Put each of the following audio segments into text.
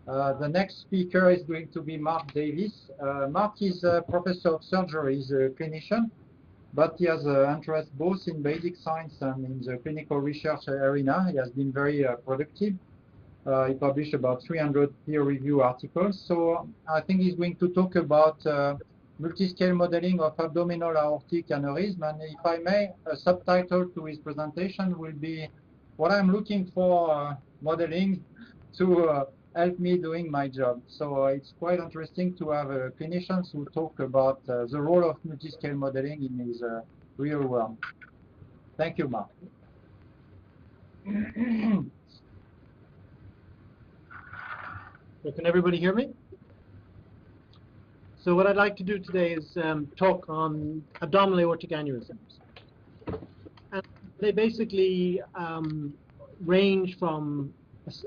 The next speaker is going to be Mark Davies. Mark is a professor of surgery, he's a clinician, but he has an interest both in basic science and in the clinical research arena. He has been very productive. He published about 300 peer-reviewed articles. So I think he's going to talk about multiscale modeling of abdominal aortic aneurysm. And if I may, a subtitle to his presentation will be what I'm looking for modeling to help me doing my job. So it's quite interesting to have clinicians who talk about the role of multiscale modeling in his real world. Thank you, Mark. So can everybody hear me? So what I'd like to do today is talk on abdominal aortic aneurysms. And they basically range from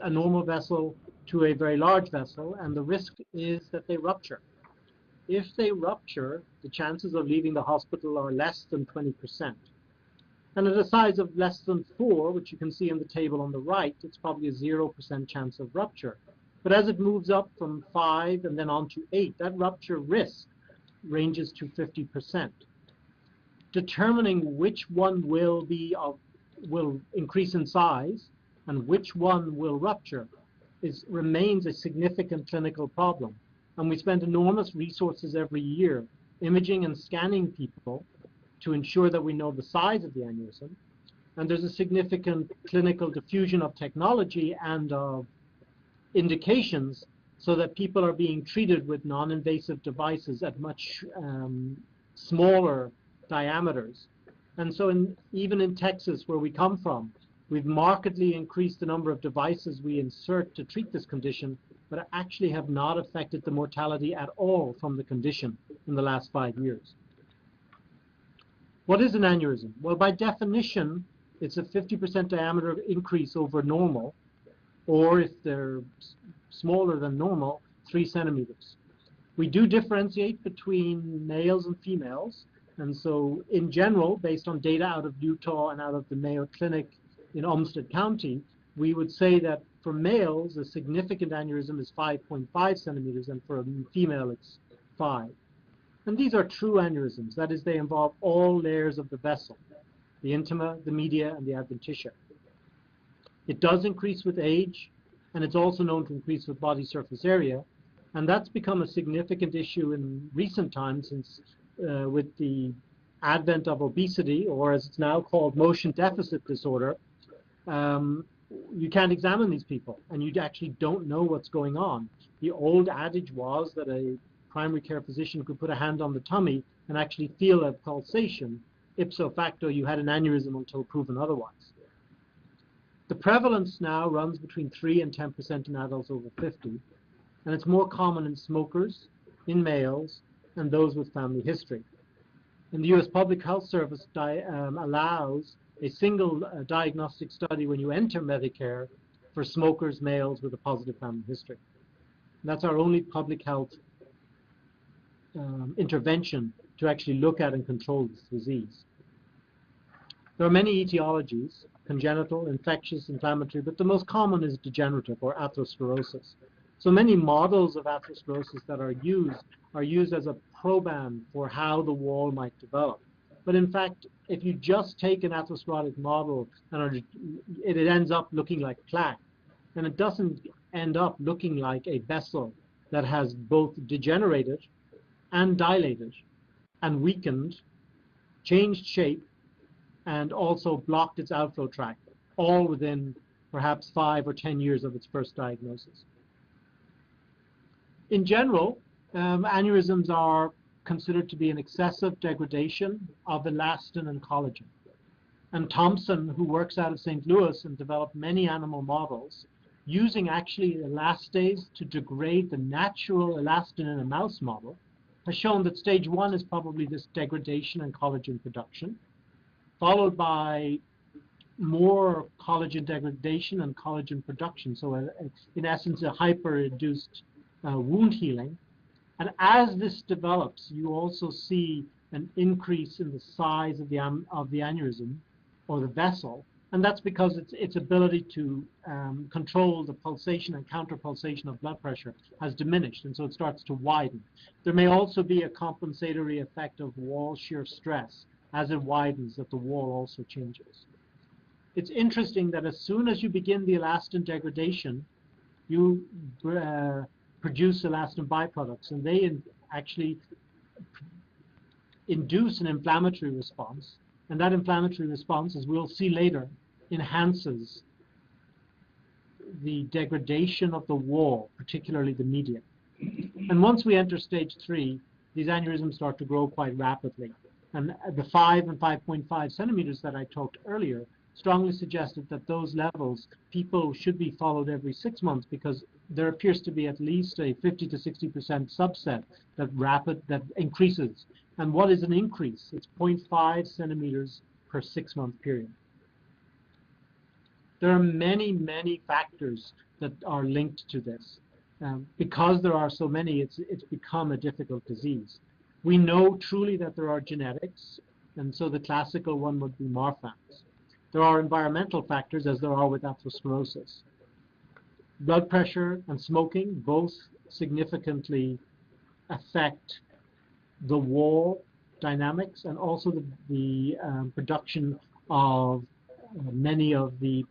a normal vessel to a very large vessel, and the risk is that they rupture. If they rupture, the chances of leaving the hospital are less than 20%. And at a size of less than 4, which you can see in the table on the right, it's probably a 0% chance of rupture. But as it moves up from 5 and then on to 8, that rupture risk ranges to 50%. Determining which one will increase in size and which one will rupture remains a significant clinical problem. And we spend enormous resources every year imaging and scanning people to ensure that we know the size of the aneurysm. And there's a significant clinical diffusion of technology and of indications so that people are being treated with non-invasive devices at much smaller diameters. And so even in Texas, where we come from, we've markedly increased the number of devices we insert to treat this condition, but actually have not affected the mortality at all from the condition in the last 5 years. What is an aneurysm? Well, by definition, it's a 50% diameter increase over normal, or if they're smaller than normal, 3 centimeters. We do differentiate between males and females, and so in general, based on data out of Utah and out of the Mayo Clinic in Olmsted County, we would say that for males, a significant aneurysm is 5.5 centimeters, and for a female, it's 5. And these are true aneurysms. That is, they involve all layers of the vessel, the intima, the media, and the adventitia. It does increase with age, and it's also known to increase with body surface area. And that's become a significant issue in recent times since with the advent of obesity, or as it's now called, motion deficit disorder. You can't examine these people, and you actually don't know what's going on. The old adage was that a primary care physician could put a hand on the tummy and actually feel a pulsation. Ipso facto, you had an aneurysm until proven otherwise. The prevalence now runs between 3 and 10% in adults over 50, and it's more common in smokers, in males, and those with family history. And the U.S. Public Health Service allows a single diagnostic study when you enter Medicare for smokers, males with a positive family history. And that's our only public health intervention to actually look at and control this disease. There are many etiologies: congenital, infectious, inflammatory, but the most common is degenerative or atherosclerosis. So many models of atherosclerosis that are used as a proband for how the wall might develop. But in fact, if you just take an atherosclerotic model and it ends up looking like plaque, and it doesn't end up looking like a vessel that has both degenerated and dilated and weakened, changed shape, and also blocked its outflow tract, all within perhaps 5 or 10 years of its first diagnosis. In general, aneurysms are considered to be an excessive degradation of elastin and collagen. And Thompson, who works out of St. Louis and developed many animal models, using actually elastase to degrade the natural elastin in a mouse model, has shown that stage 1 is probably this degradation and collagen production, followed by more collagen degradation and collagen production. So in essence, a hyper-induced wound healing. And as this develops, you also see an increase in the size of the aneurysm or the vessel, And that's because its ability to control the pulsation and counterpulsation of blood pressure has diminished, and so it starts to widen. There may also be a compensatory effect of wall shear stress. As it widens, that the wall also changes. It's interesting that as soon as you begin the elastin degradation, you produce elastin byproducts, and they actually induce an inflammatory response. And that inflammatory response, as we'll see later, enhances the degradation of the wall, particularly the median. And once we enter stage 3, these aneurysms start to grow quite rapidly. And the 5 and 5.5 centimeters that I talked earlier strongly suggested that those levels, people should be followed every 6 months, because there appears to be at least a 50 to 60% subset that increases. And what is an increase? It's 0.5 centimeters per 6-month period. There are many, many factors that are linked to this. Because there are so many, it's become a difficult disease. We know truly that there are genetics, and so the classical one would be Marfan's. There are environmental factors, as there are with atherosclerosis. Blood pressure and smoking both significantly affect the wall dynamics, and also the production of many of the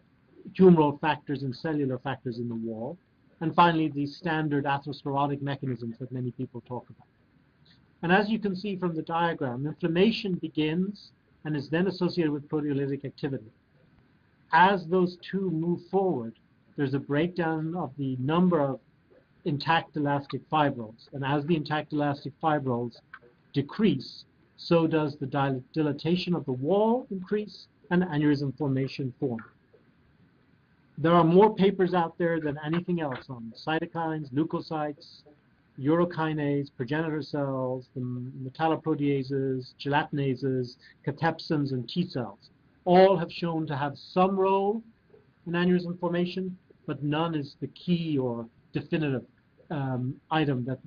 humoral factors and cellular factors in the wall. And finally, the standard atherosclerotic mechanisms that many people talk about. And as you can see from the diagram, inflammation begins and is then associated with proteolytic activity. As those two move forward, there's a breakdown of the number of intact elastic fibrils. And as the intact elastic fibrils decrease, so does the dilatation of the wall increase and aneurysm formation form. There are more papers out there than anything else on cytokines, leukocytes, urokinase, progenitor cells, the metalloproteases, gelatinases, cathepsins, and T cells. All have shown to have some role in aneurysm formation, but none is the key or definitive item that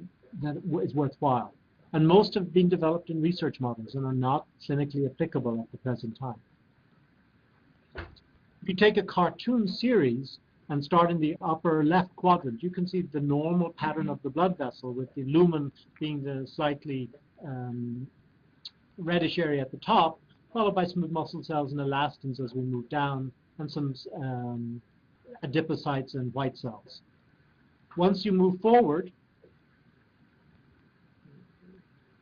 is worthwhile. And most have been developed in research models and are not clinically applicable at the present time. If you take a cartoon series and start in the upper left quadrant, you can see the normal pattern of the blood vessel, with the lumen being the slightly reddish area at the top, followed by smooth muscle cells and elastins as we move down, and some adipocytes and white cells. Once you move forward,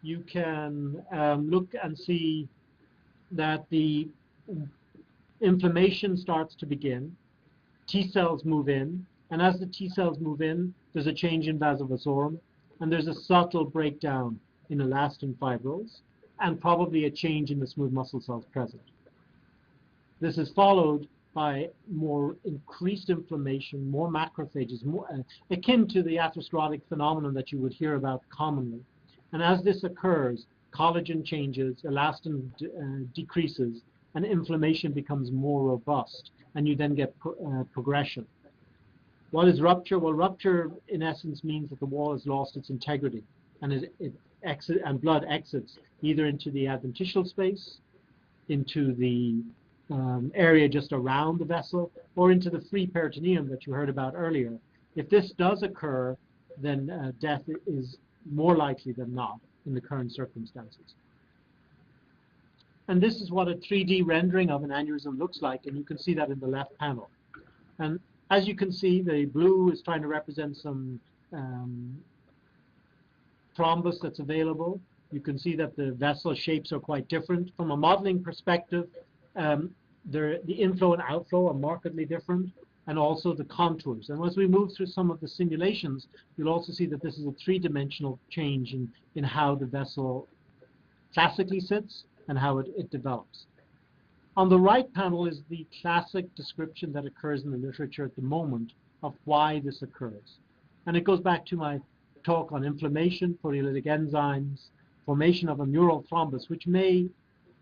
you can look and see that the inflammation starts to begin. T cells move in, and as the T cells move in, there's a change in vasovasorum, and there's a subtle breakdown in elastin fibrils, and probably a change in the smooth muscle cells present. This is followed by more increased inflammation, more macrophages, more akin to the atherosclerotic phenomenon that you would hear about commonly. And as this occurs, collagen changes, elastin decreases, and inflammation becomes more robust, and you then get progression. What is rupture? Well, rupture in essence means that the wall has lost its integrity, and blood exits either into the adventitial space, into the area just around the vessel, or into the free peritoneum that you heard about earlier. If this does occur, then death is more likely than not in the current circumstances. And this is what a 3D rendering of an aneurysm looks like, and you can see that in the left panel. And as you can see, the blue is trying to represent some thrombus that's available. You can see that the vessel shapes are quite different. From a modeling perspective, the inflow and outflow are markedly different, and also the contours. And as we move through some of the simulations, you'll also see that this is a three-dimensional change in how the vessel classically sits and how it develops. On the right panel is the classic description that occurs in the literature at the moment of why this occurs. And it goes back to my talk on inflammation, proteolytic enzymes, formation of a mural thrombus, which may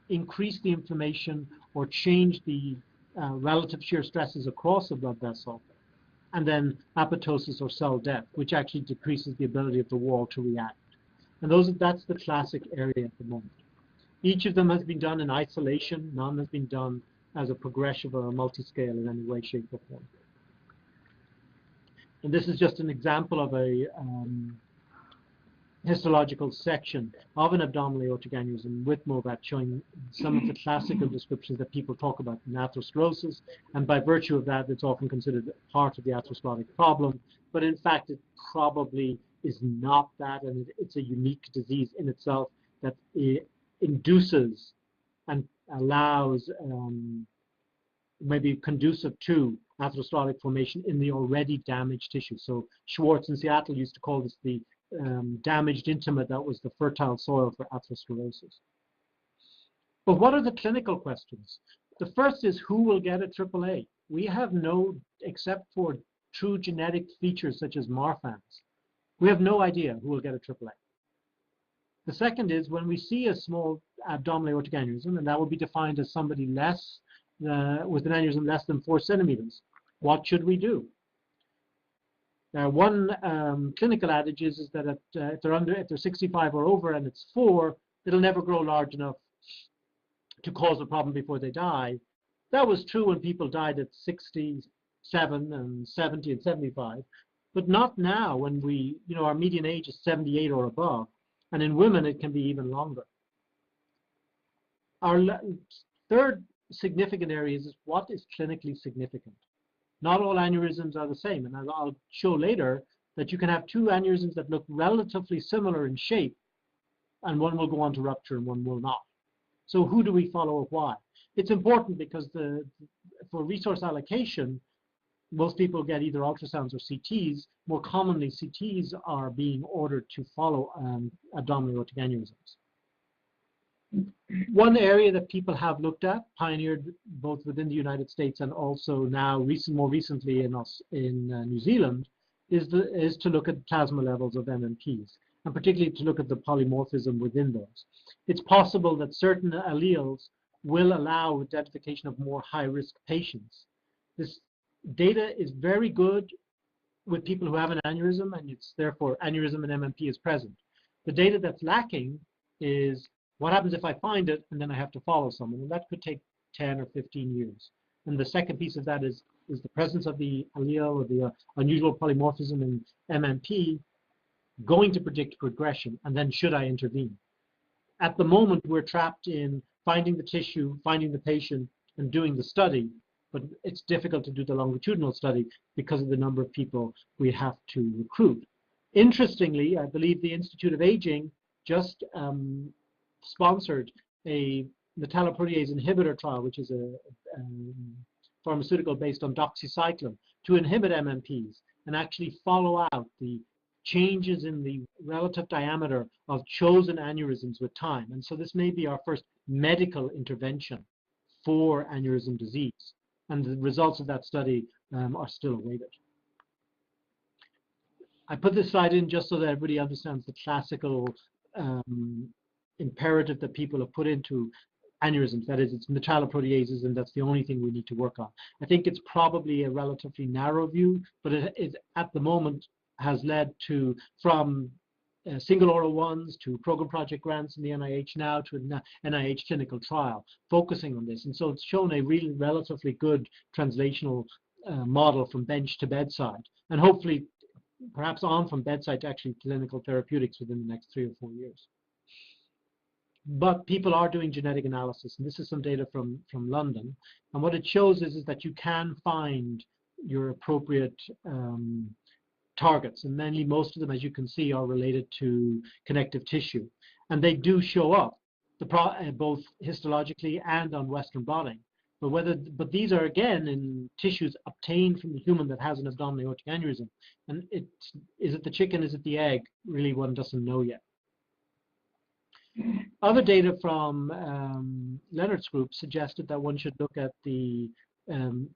increase the inflammation or change the relative shear stresses across the blood vessel, and then apoptosis or cell death, which actually decreases the ability of the wall to react. And that's the classic area at the moment. Each of them has been done in isolation, none has been done as a progression or a multiscale in any way, shape, or form. And this is just an example of a histological section of an abdominal aortic aneurysm with MOVAT, showing some of the classical descriptions that people talk about in atherosclerosis, and by virtue of that, it's often considered part of the atherosclerotic problem, but in fact, it probably is not that, and it's a unique disease in itself that induces and allows, maybe conducive to atherosclerotic formation in the already damaged tissue. So Schwartz in Seattle used to call this the damaged intima that was the fertile soil for atherosclerosis. But what are the clinical questions? The first is, who will get a AAA? We have no, except for true genetic features such as Marfan's, we have no idea who will get a AAA. The second is, when we see a small abdominal aortic aneurysm, and that will be defined as somebody less, with an aneurysm less than 4 centimeters, what should we do? Now, one clinical adage is that if they're 65 or over and it's 4, it'll never grow large enough to cause a problem before they die. That was true when people died at 67 and 70 and 75, but not now when our median age is 78 or above, and in women it can be even longer. Our third significant area is what is clinically significant. Not all aneurysms are the same, and I'll show later that you can have 2 aneurysms that look relatively similar in shape, and one will go on to rupture and one will not. So who do we follow or why? It's important because for resource allocation, most people get either ultrasounds or CTs. More commonly, CTs are being ordered to follow abdominal aortic aneurysms. One area that people have looked at, pioneered both within the United States and also now more recently in New Zealand, is to look at plasma levels of MMPs, and particularly to look at the polymorphism within those. It's possible that certain alleles will allow identification of more high-risk patients. This data is very good with people who have an aneurysm, and it's therefore aneurysm and MMP is present. The data that's lacking is what happens if I find it and then I have to follow someone, and that could take 10 or 15 years. And the second piece of that is the presence of the allele or the unusual polymorphism in MMP going to predict progression, and then should I intervene? At the moment, we're trapped in finding the tissue, finding the patient, and doing the study, but it's difficult to do the longitudinal study because of the number of people we have to recruit. Interestingly, I believe the Institute of Aging just sponsored a metalloprotease inhibitor trial, which is a pharmaceutical based on doxycycline, to inhibit MMPs and actually follow out the changes in the relative diameter of chosen aneurysms with time. And so this may be our first medical intervention for aneurysm disease. And the results of that study are still awaited. I put this slide in just so that everybody understands the classical imperative that people have put into aneurysms. That is, it's metalloproteases, and that's the only thing we need to work on. I think it's probably a relatively narrow view, but it at the moment has led to, from single oral ones to program project grants in the NIH, now to an NIH clinical trial focusing on this. And so it's shown a really relatively good translational model from bench to bedside, and hopefully perhaps on from bedside to actually clinical therapeutics within the next 3 or 4 years. But people are doing genetic analysis, and this is some data from London. And what it shows is that you can find your appropriate targets, and mainly most of them, as you can see, are related to connective tissue. And they do show up, both histologically and on Western blotting. But these are, again, in tissues obtained from the human that has an abdominal aortic aneurysm. And is it the chicken, is it the egg? Really, one doesn't know yet. Other data from Leonard's group suggested that one should look at the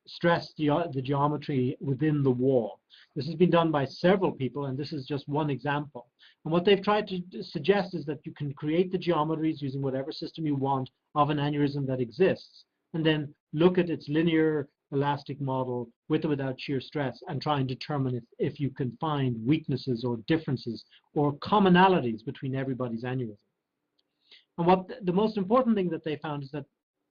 stress, the geometry within the wall. This has been done by several people, and this is just one example. And what they've tried to suggest is that you can create the geometries using whatever system you want of an aneurysm that exists, and then look at its linear elastic model with or without shear stress and try and determine if you can find weaknesses or differences or commonalities between everybody's aneurysm. And what the most important thing that they found is that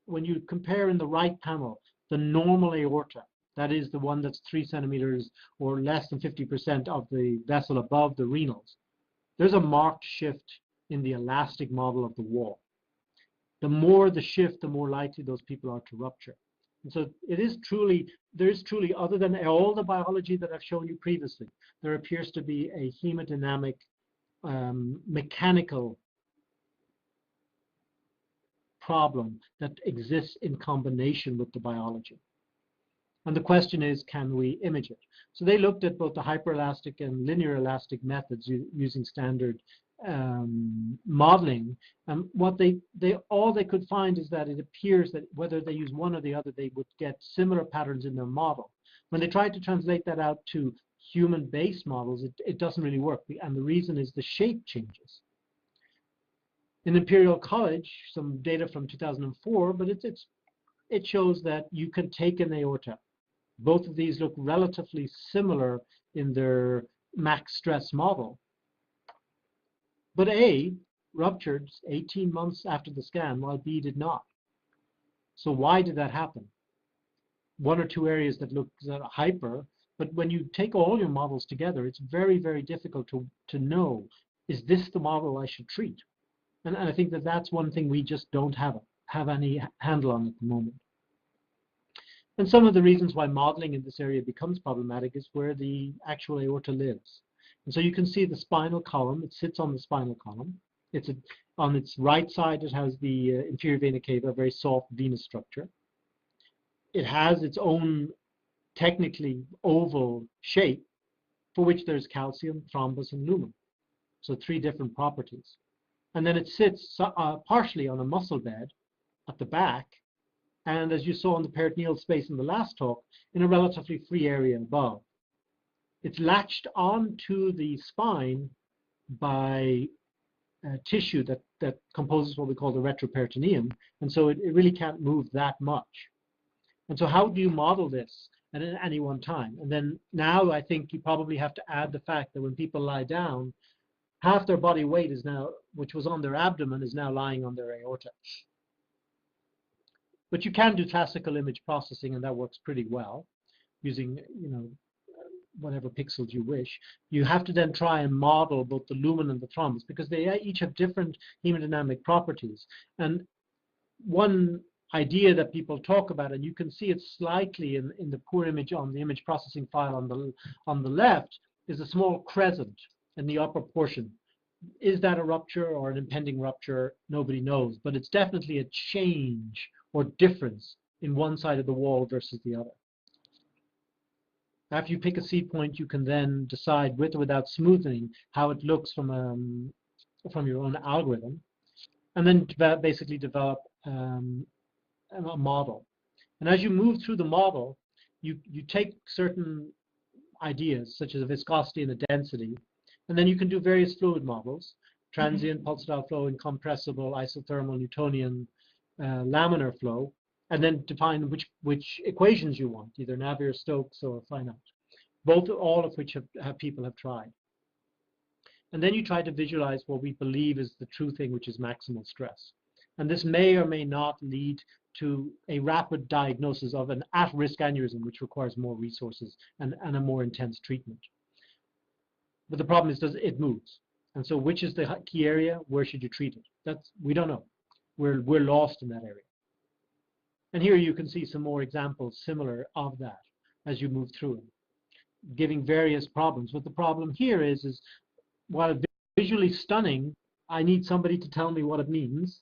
when you compare in the right panel the normal aorta, that is the one that's 3 centimeters or less than 50% of the vessel above the renals, there's a marked shift in the elastic model of the wall. The more the shift, the more likely those people are to rupture. And so it is truly, there is truly, other than all the biology that I've shown you previously, there appears to be a hemodynamic, mechanical problem that exists in combination with the biology. And the question is, can we image it? So they looked at both the hyperelastic and linear elastic methods using standard modeling. And what all they could find is that it appears that whether they use one or the other, they would get similar patterns in their model. When they tried to translate that out to human-based models, it doesn't really work. And the reason is the shape changes. In Imperial College, some data from 2004, but it shows that you can take an aorta. Both of these look relatively similar in their max stress model. But A ruptured 18 months after the scan, while B did not. So why did that happen? One or two areas that look hyper, but when you take all your models together, it's very, very difficult to know, is this the model I should treat? And I think that that's one thing we just don't have any handle on at the moment. And some of the reasons why modeling in this area becomes problematic is where the actual aorta lives. And so you can see the spinal column. It sits on the spinal column. On its right side, it has the inferior vena cava, a very soft venous structure. It has its own technically oval shape for which there's calcium, thrombus, and lumen. So 3 different properties. And then it sits partially on a muscle bed at the back, and as you saw in the peritoneal space in the last talk, in a relatively free area above. It's latched onto the spine by tissue that composes what we call the retroperitoneum, and so it really can't move that much. And so how do you model this at any one time? And then now I think you probably have to add the fact that when people lie down, half their body weight is now, which was on their abdomen, is now lying on their aorta. But you can do classical image processing, and that works pretty well using, whatever pixels you wish. You have to then try and model both the lumen and the thrombus because they each have different hemodynamic properties. And one idea that people talk about, and you can see it slightly in the poor image on the image processing file on the left, is a small crescent in the upper portion. Is that a rupture or an impending rupture? Nobody knows, but it's definitely a change or difference in one side of the wall versus the other. After you pick a seed point, you can then decide with or without smoothing how it looks from your own algorithm, and then basically develop a model. And as you move through the model, you take certain ideas, such as a viscosity and a density, and then you can do various fluid models, transient, pulsatile flow, incompressible, isothermal, Newtonian, laminar flow, and then define which equations you want, either Navier-Stokes or finite, all of which people have tried. And then you try to visualize what we believe is the true thing, which is maximal stress. And this may or may not lead to a rapid diagnosis of an at-risk aneurysm, which requires more resources and a more intense treatment. But the problem is, it moves. And so which is the key area? Where should you treat it? We don't know. We're lost in that area. And here you can see some more examples similar of that as you move through it, giving various problems. But the problem here is while visually stunning, I need somebody to tell me what it means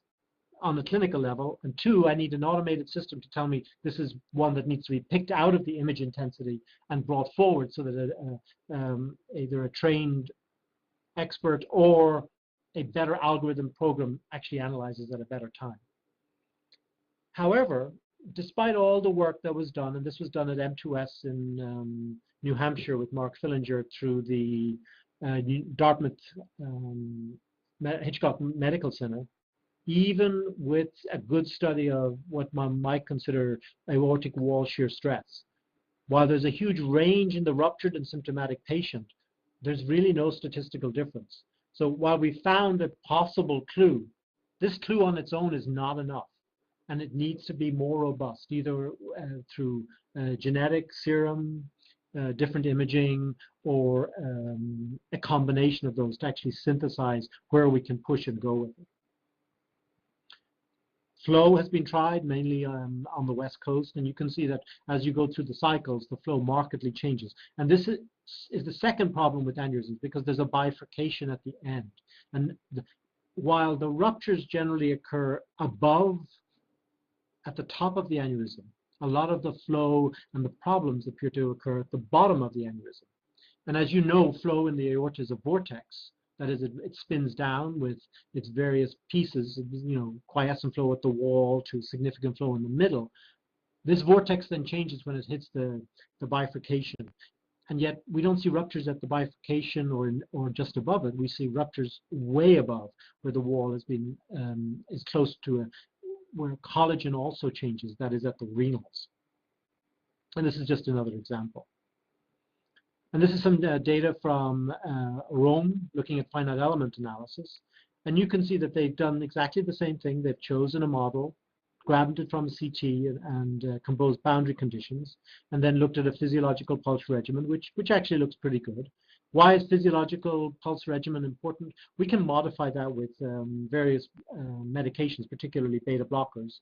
on a clinical level, and 2, I need an automated system to tell me this is one that needs to be picked out of the image intensity and brought forward so that either a trained expert or a better algorithm program actually analyzes at a better time. However, despite all the work that was done, and this was done at M2S in New Hampshire with Mark Fillinger through the Dartmouth Hitchcock Medical Center, even with a good study of what one might consider aortic wall shear stress, while there's a huge range in the ruptured and symptomatic patient, there's really no statistical difference. So while we found a possible clue, this clue on its own is not enough. and it needs to be more robust, either through genetic, serum, different imaging, or a combination of those to actually synthesize where we can push and go with it. Flow has been tried mainly on the West Coast, and you can see that as you go through the cycles, the flow markedly changes. And this is the second problem with aneurysms, because there's a bifurcation at the end. And while the ruptures generally occur above, at the top of the aneurysm, a lot of the flow and the problems appear to occur at the bottom of the aneurysm. And as you know, flow in the aorta is a vortex. That is, it spins down with its various pieces, quiescent flow at the wall to significant flow in the middle. This vortex then changes when it hits the bifurcation. And yet we don't see ruptures at the bifurcation or just above it. We see ruptures way above, where the wall has been is close to where collagen also changes, that is at the renals. And this is just another example. And this is some data from Rome looking at finite element analysis. And you can see that they've done exactly the same thing. They've chosen a model, grabbed it from a CT and composed boundary conditions, and then looked at a physiological pulse regimen, which actually looks pretty good. Why is physiological pulse regimen important? We can modify that with various medications, particularly beta blockers.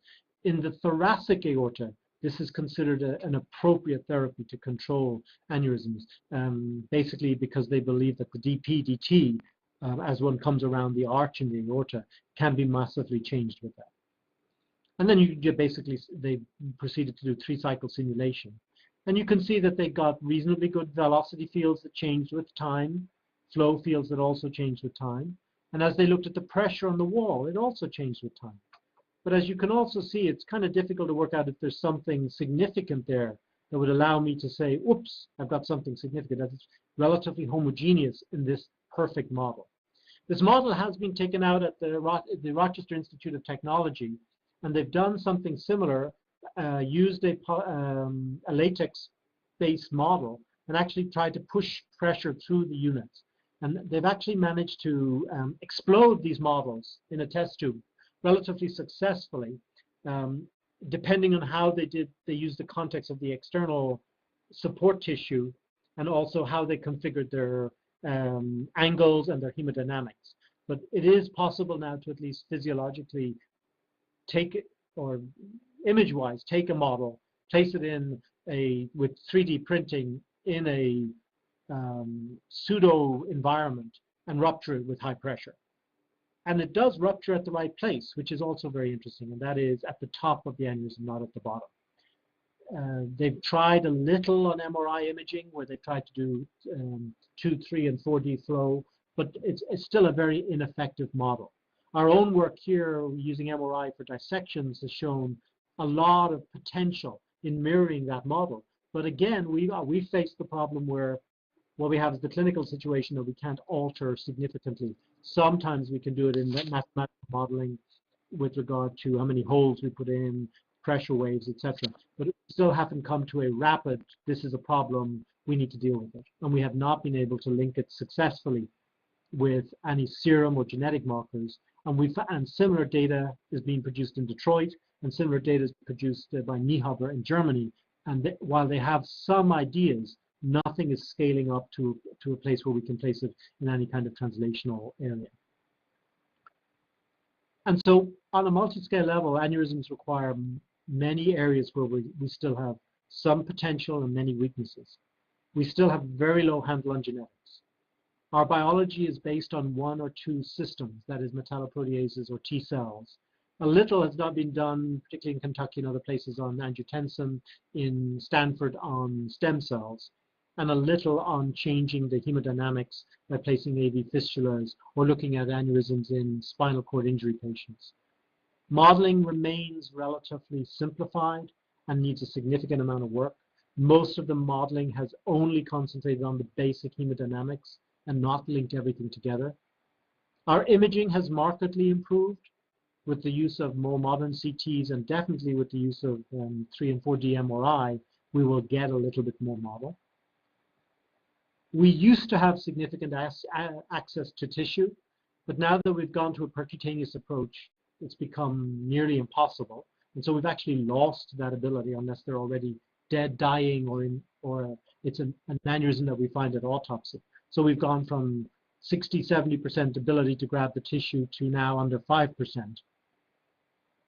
In the thoracic aorta, this is considered an appropriate therapy to control aneurysms, basically because they believe that the DP-DT, as one comes around the arch in the aorta, can be massively changed with that. And then they proceeded to do 3-cycle simulation. And you can see that they got reasonably good velocity fields that changed with time, flow fields that also changed with time. And as they looked at the pressure on the wall, it also changed with time. But as you can also see, it's kind of difficult to work out if there's something significant there that would allow me to say, oops, I've got something significant. That's relatively homogeneous in this perfect model. This model has been taken out at the Rochester Institute of Technology, and they've done something similar, used a latex-based model and actually tried to push pressure through the units. And they've actually managed to explode these models in a test tube relatively successfully, depending on how they used the context of the external support tissue and also how they configured their angles and their hemodynamics. But it is possible now to at least physiologically take it, or image-wise, take a model, place it in with 3D printing in a pseudo environment and rupture it with high pressure. And it does rupture at the right place, which is also very interesting, and that is at the top of the aneurysm, not at the bottom. They've tried a little on MRI imaging, where they tried to do 2, 3, and 4D flow, but it's still a very ineffective model. Our own work here using MRI for dissections has shown a lot of potential in mirroring that model. But again, we face the problem where what we have is the clinical situation that we can't alter significantly. Sometimes we can do it in mathematical modeling with regard to how many holes we put in, pressure waves, etc. But we still haven't come to a rapid, this is a problem, we need to deal with it. And we have not been able to link it successfully with any serum or genetic markers. And similar data is being produced in Detroit, and similar data is produced by Niehaber in Germany. And while they have some ideas, nothing is scaling up to a place where we can place it in any kind of translational area. And so on a multi-scale level, aneurysms require many areas where we still have some potential and many weaknesses. We still have very low handle on genetics. Our biology is based on 1 or 2 systems, that is metalloproteases or T cells. A little has not been done, particularly in Kentucky and other places, on angiotensin, in Stanford on stem cells, and a little on changing the hemodynamics by placing AV fistulas or looking at aneurysms in spinal cord injury patients. Modeling remains relatively simplified and needs a significant amount of work. Most of the modeling has only concentrated on the basic hemodynamics and not linked everything together. Our imaging has markedly improved with the use of more modern CTs, and definitely with the use of 3 and 4D MRI, we will get a little bit more model. We used to have significant access to tissue, but now that we've gone to a percutaneous approach, it's become nearly impossible. And so we've actually lost that ability unless they're already dead, dying, or it's an aneurysm that we find at autopsy. So we've gone from 60–70% ability to grab the tissue to now under 5%.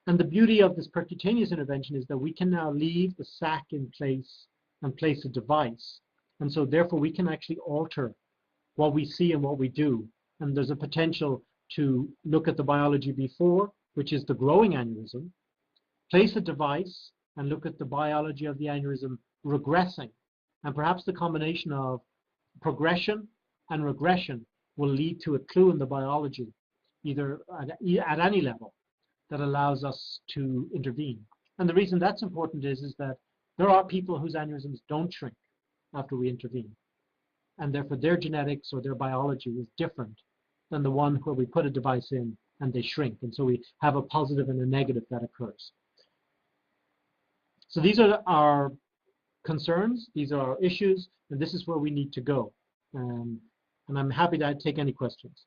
And the beauty of this percutaneous intervention is that we can now leave the sac in place and place a device. And so therefore we can actually alter what we see and what we do. And there's a potential to look at the biology before, which is the growing aneurysm, place a device and look at the biology of the aneurysm regressing. And perhaps the combination of progression and regression will lead to a clue in the biology, either at any level, that allows us to intervene. And the reason that's important is that there are people whose aneurysms don't shrink after we intervene. And therefore their genetics or their biology is different than the one where we put a device in and they shrink. And so we have a positive and a negative that occurs. So these are our concerns, these are our issues, and this is where we need to go. And I'm happy to take any questions.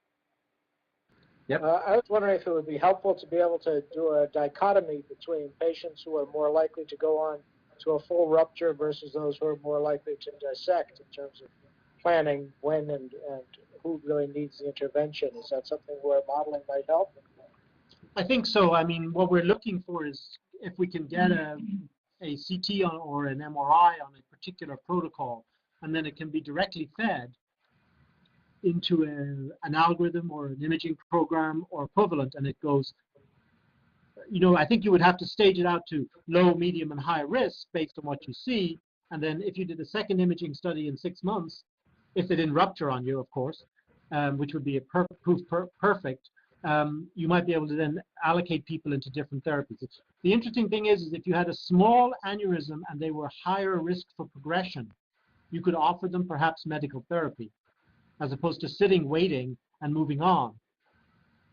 Yep. I was wondering if it would be helpful to be able to do a dichotomy between patients who are more likely to go on to a full rupture versus those who are more likely to dissect in terms of planning when and who really needs the intervention. Is that something where modeling might help? I think so. I mean, what we're looking for is if we can get a CT or an MRI on a particular protocol, and then it can be directly fed into an algorithm or an imaging program or equivalent, and it goes, you know, I think you would have to stage it out to low, medium, and high risk based on what you see, and then if you did a second imaging study in 6 months, if it didn't rupture on you, of course, which would be a perfect, you might be able to then allocate people into different therapies. The interesting thing is if you had a small aneurysm and they were higher risk for progression, you could offer them perhaps medical therapy, as opposed to sitting, waiting, and moving on.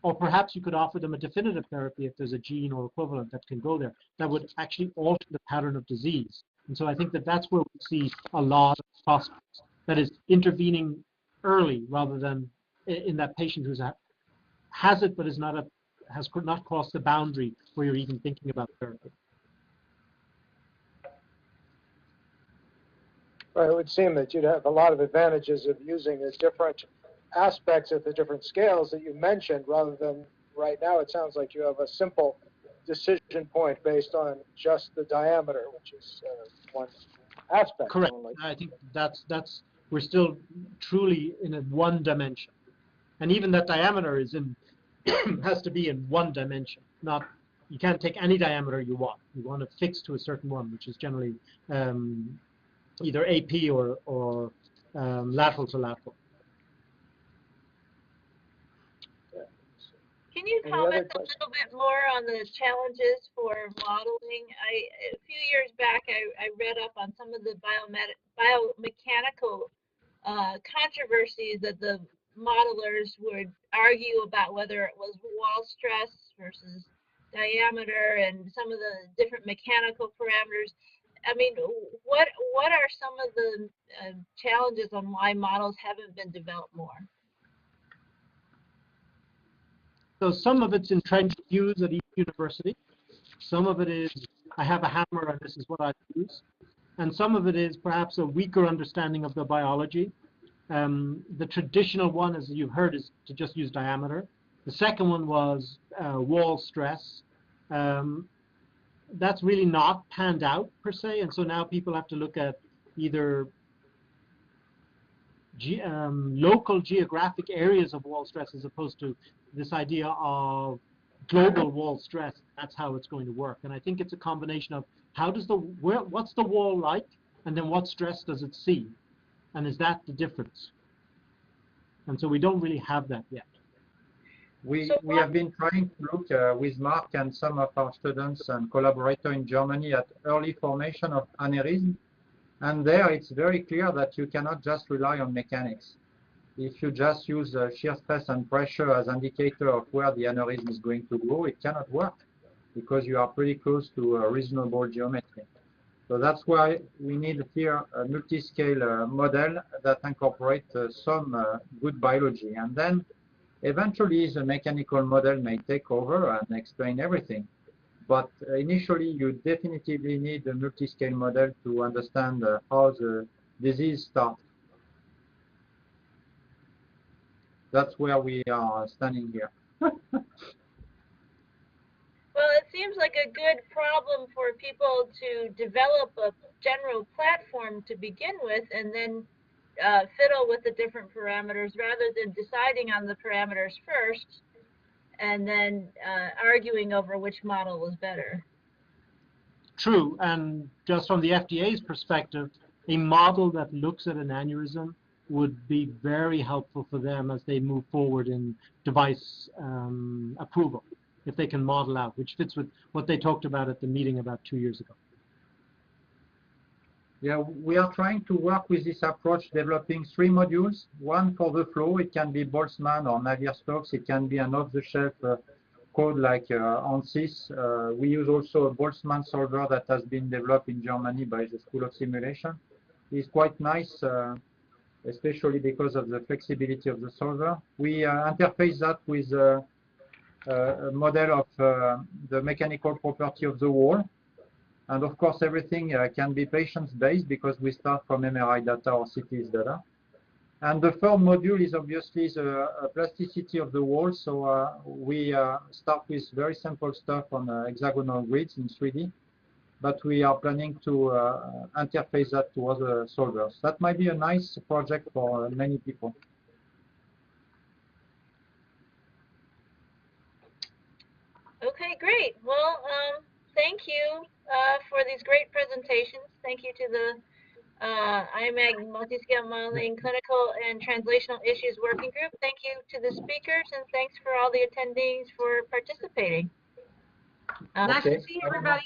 Or perhaps you could offer them a definitive therapy if there's a gene or equivalent that can go there, that would actually alter the pattern of disease. And so I think that that's where we see a lot of prospects, that is intervening early rather than in that patient who has it but has not crossed the boundary where you're even thinking about therapy. Well, it would seem that you'd have a lot of advantages of using the different aspects at the different scales that you mentioned, rather than right now it sounds like you have a simple decision point based on just the diameter, which is one aspect. Correct. Only. I think that's we're still truly in a one dimension, and even that diameter is in has to be in one dimension. Not you can't take any diameter you want. You want to fix to a certain one, which is generally either AP or lateral to lateral. Can you comment a little bit more on the challenges for modeling? A few years back, I read up on some of the biomechanical controversies that the modelers would argue about, whether it was wall stress versus diameter and some of the different mechanical parameters. I mean, what are some of the challenges on why models haven't been developed more? So some of it's entrenched views at each university. Some of it is, I have a hammer and this is what I use. And some of it is perhaps a weaker understanding of the biology. The traditional one, as you've heard, is to just use diameter. The second one was wall stress. That's really not panned out per se, and so now people have to look at either local geographic areas of wall stress as opposed to this idea of global wall stress. That's how it's going to work. And I think it's a combination of what's the wall like, and then what stress does it see, and is that the difference? And so we don't really have that yet. We have been trying to look with Mark and some of our students and collaborators in Germany at early formation of aneurysm. And there it's very clear that you cannot just rely on mechanics. If you just use shear stress and pressure as indicator of where the aneurysm is going to go, it cannot work because you are pretty close to a reasonable geometry. So that's why we need here a multiscale model that incorporates some good biology. And then eventually the mechanical model may take over and explain everything. But initially, you definitively need a multiscale model to understand how the disease starts. That's where we are standing here. Well, it seems like a good problem for people to develop a general platform to begin with and then fiddle with the different parameters rather than deciding on the parameters first and then arguing over which model was better. True, and just from the FDA's perspective, a model that looks at an aneurysm would be very helpful for them as they move forward in device approval, if they can model out, which fits with what they talked about at the meeting about 2 years ago. Yeah, we are trying to work with this approach, developing 3 modules. One for the flow, it can be Boltzmann or Navier-Stokes. It can be an off-the-shelf code like ANSYS. We use also a Boltzmann solver that has been developed in Germany by the School of Simulation. It's quite nice, especially because of the flexibility of the solver. We interface that with a model of the mechanical property of the wall. And of course, everything can be patient-based because we start from MRI data or CT data. And the third module is obviously the plasticity of the wall. So we start with very simple stuff on hexagonal grids in 3D, but we are planning to interface that to other solvers. That might be a nice project for many people. Okay, great. Well, thank you for these great presentations. Thank you to the IMAG Multiscale Modeling Clinical and Translational Issues Working Group. Thank you to the speakers, and thanks for all the attendees for participating. Nice to see everybody.